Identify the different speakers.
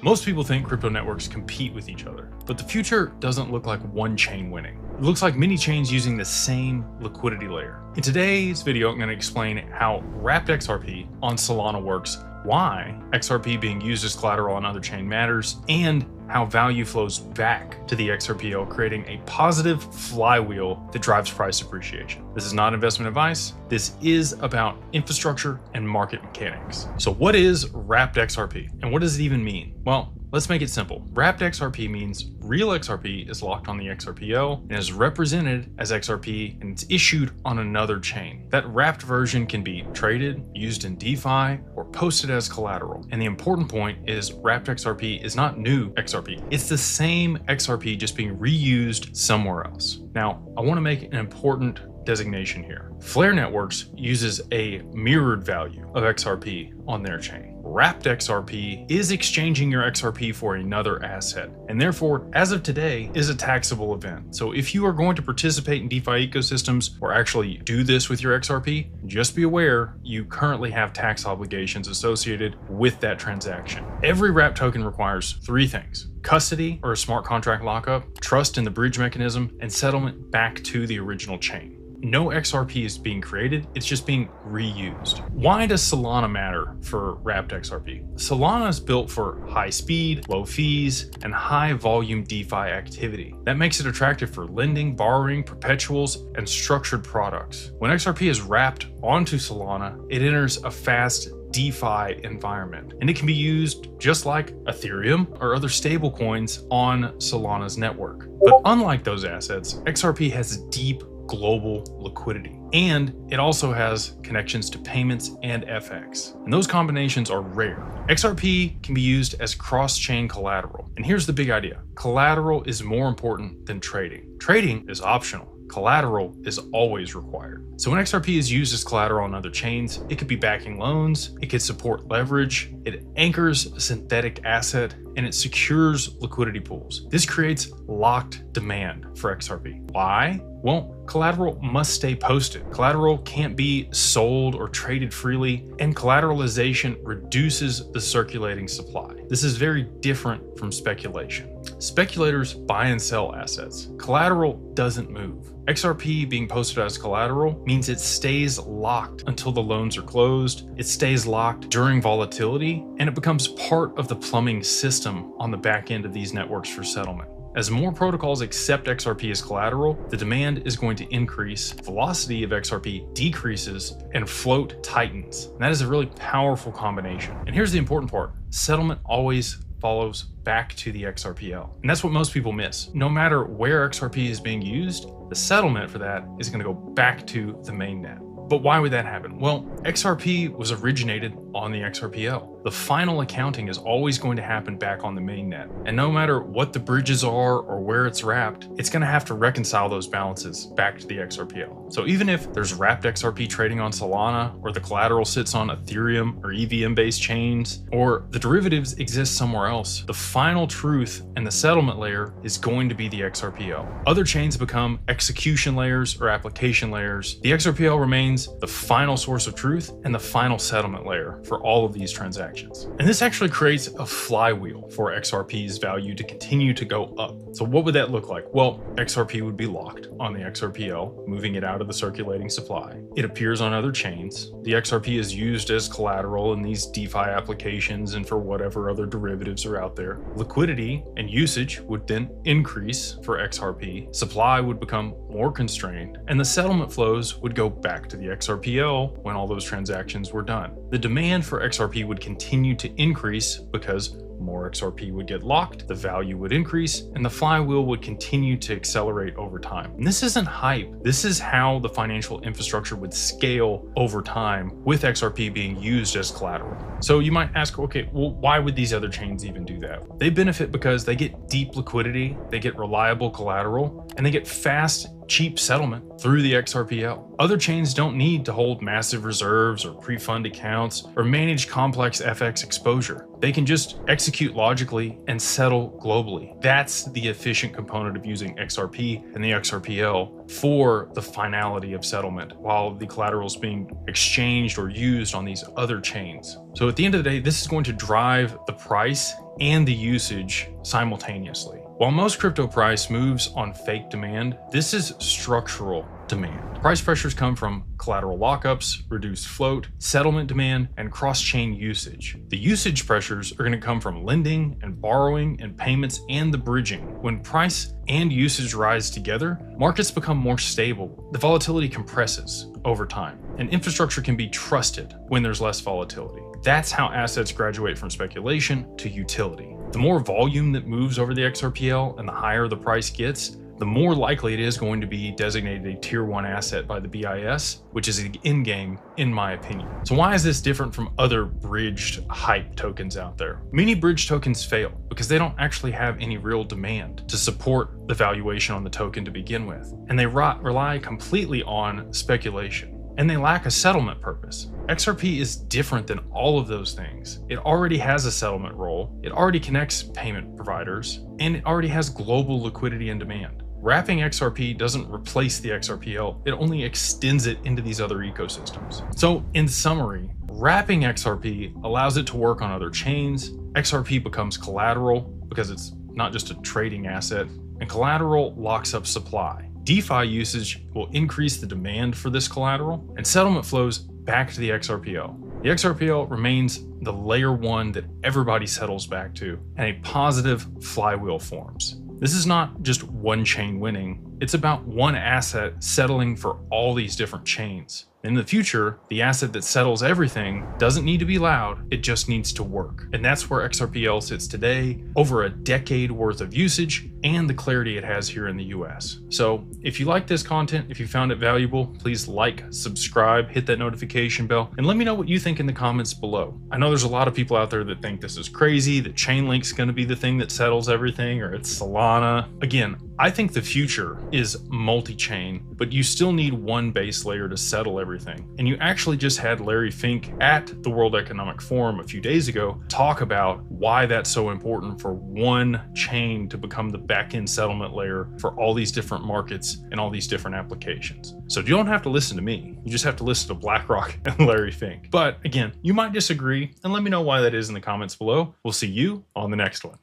Speaker 1: Most people think crypto networks compete with each other, but the future doesn't look like one chain winning. It looks like many chains using the same liquidity layer. In today's video, I'm going to explain how wrapped XRP on Solana works, why XRP being used as collateral on other chain matters, and how value flows back to the XRPL, creating a positive flywheel that drives price appreciation. This is not investment advice. This is about infrastructure and market mechanics. So what is wrapped XRP and what does it even mean? Well, let's make it simple. Wrapped XRP means real XRP is locked on the XRPL and is represented as XRP and it's issued on another chain. That wrapped version can be traded, used in DeFi, or posted as collateral. And the important point is wrapped XRP is not new XRP. It's the same XRP just being reused somewhere else. Now, I want to make an important designation here. Flare Networks uses a mirrored value of XRP on their chain. Wrapped XRP is exchanging your XRP for another asset, and therefore, as of today, is a taxable event. So if you are going to participate in DeFi ecosystems or actually do this with your XRP, just be aware you currently have tax obligations associated with that transaction. Every wrapped token requires three things: custody or a smart contract lockup, trust in the bridge mechanism, and settlement back to the original chain. No XRP is being created, it's just being reused. Why does Solana matter for wrapped XRP? Solana is built for high speed, low fees, and high volume DeFi activity. That makes it attractive for lending, borrowing, perpetuals, and structured products. When XRP is wrapped onto Solana, it enters a fast DeFi environment, and it can be used just like Ethereum or other stable coins on Solana's network. But unlike those assets, XRP has deep global liquidity, and it also has connections to payments and FX, and those combinations are rare. XRP can be used as cross-chain collateral, and here's the big idea: collateral is more important than trading. Trading is optional. Collateral is always required. So when XRP is used as collateral on other chains, it could be backing loans, it could support leverage, it anchors a synthetic asset, and it secures liquidity pools. This creates locked demand for XRP. Why? Well, collateral must stay posted. Collateral can't be sold or traded freely, and collateralization reduces the circulating supply. This is very different from speculation. Speculators buy and sell assets. Collateral doesn't move. XRP being posted as collateral means it stays locked until the loans are closed, it stays locked during volatility, and it becomes part of the plumbing system on the back end of these networks for settlement. As more protocols accept XRP as collateral, the demand is going to increase, velocity of XRP decreases, and float tightens. And that is a really powerful combination. And here's the important part: settlement always follows back to the XRPL. And that's what most people miss. No matter where XRP is being used, the settlement for that is going to go back to the mainnet. But why would that happen? Well, XRP was originated on the XRPL. The final accounting is always going to happen back on the mainnet. And no matter what the bridges are or where it's wrapped, it's going to have to reconcile those balances back to the XRPL. So even if there's wrapped XRP trading on Solana, or the collateral sits on Ethereum or EVM-based chains, or the derivatives exist somewhere else, the final truth and the settlement layer is going to be the XRPL. Other chains become execution layers or application layers. The XRPL remains the final source of truth and the final settlement layer for all of these transactions. And this actually creates a flywheel for XRP's value to continue to go up. So what would that look like? Well, XRP would be locked on the XRPL, moving it out of the circulating supply. It appears on other chains. The XRP is used as collateral in these DeFi applications and for whatever other derivatives are out there. Liquidity and usage would then increase for XRP. Supply would become more constrained, and the settlement flows would go back to the XRPL when all those transactions were done. The demand for XRP would continue to increase because more XRP would get locked, the value would increase, and the flywheel would continue to accelerate over time. And this isn't hype. This is how the financial infrastructure would scale over time with XRP being used as collateral. So you might ask, okay, well, why would these other chains even do that? They benefit because they get deep liquidity, they get reliable collateral, and they get fast, cheap settlement through the XRPL. Other chains don't need to hold massive reserves or pre-fund accounts or manage complex FX exposure. They can just execute logically and settle globally. That's the efficient component of using XRP and the XRPL for the finality of settlement while the collateral is being exchanged or used on these other chains. So at the end of the day, this is going to drive the price and the usage simultaneously. While most crypto price moves on fake demand, this is structural demand. Price pressures come from collateral lockups, reduced float, settlement demand, and cross-chain usage. The usage pressures are going to come from lending and borrowing and payments and the bridging. When price and usage rise together, markets become more stable. The volatility compresses over time, and infrastructure can be trusted when there's less volatility. That's how assets graduate from speculation to utility. The more volume that moves over the XRPL and the higher the price gets, the more likely it is going to be designated a tier 1 asset by the BIS, which is the end game in my opinion. So why is this different from other bridged hype tokens out there? Many bridge tokens fail because they don't actually have any real demand to support the valuation on the token to begin with, and they rely completely on speculation. And they lack a settlement purpose. XRP is different than all of those things. It already has a settlement role, it already connects payment providers, and it already has global liquidity and demand. Wrapping XRP doesn't replace the XRPL, it only extends it into these other ecosystems. So in summary, wrapping XRP allows it to work on other chains. XRP becomes collateral because it's not just a trading asset, and collateral locks up supply. DeFi usage will increase the demand for this collateral, and settlement flows back to the XRPL. The XRPL remains the layer 1 that everybody settles back to, and a positive flywheel forms. This is not just one chain winning, it's about one asset settling for all these different chains. In the future, the asset that settles everything doesn't need to be loud, it just needs to work. And that's where XRPL sits today, over a decade worth of usage and the clarity it has here in the US. So if you like this content, if you found it valuable, please like, subscribe, hit that notification bell, and let me know what you think in the comments below. I know there's a lot of people out there that think this is crazy, that Chainlink's gonna be the thing that settles everything, or it's Solana. Again, I think the future is multi-chain, but you still need one base layer to settle everything. And you actually just had Larry Fink at the World Economic Forum a few days ago talk about why that's so important for one chain to become the back-end settlement layer for all these different markets and all these different applications. So you don't have to listen to me, you just have to listen to BlackRock and Larry Fink. But again, you might disagree, and let me know why that is in the comments below. We'll see you on the next one.